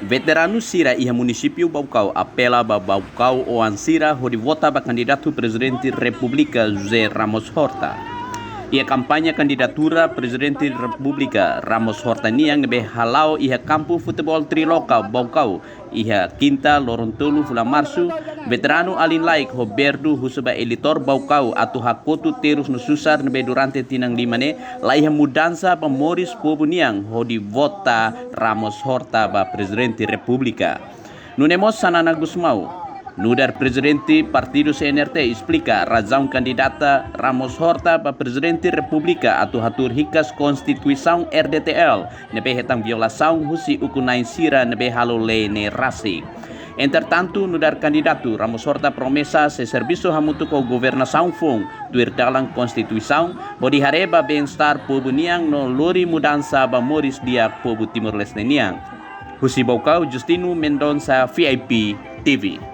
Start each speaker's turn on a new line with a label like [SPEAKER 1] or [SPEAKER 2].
[SPEAKER 1] Veterano Sira iha município Baucau apela ba Baucau o Ansira hodi vota ba candidato presidente República José Ramos Horta. Ia kampanye kandidatura presidente República Ramos Horta niang nebe halau iha kampu futebol triloka Baucau iha quinta lorontolu fula março veterano alin laik Roberto husaba elitor Baucau atu hakotu terus nususar nebe durante tinang limane la iha mudança pa Moris povo niang hodi vota Ramos Horta ba presidente República. Nunemos Sanana Gusmau Nudar presidente Partido CNRT explica razão candidata Ramos Horta para presidente República atau hatur hikas Constituição RDTL nebe hetang violação husi ukunai sira nebe halo lei ne rasi. Entretanto, nudar candidato Ramos Horta promessa se serviço hamutu ko governação fung tuir dalang Constituição bodi hareba bem-estar povo niang no lori mudança ba Moris dia povo Timor-Leste niang. Husi Baucau Justino Mendonça VIP TV.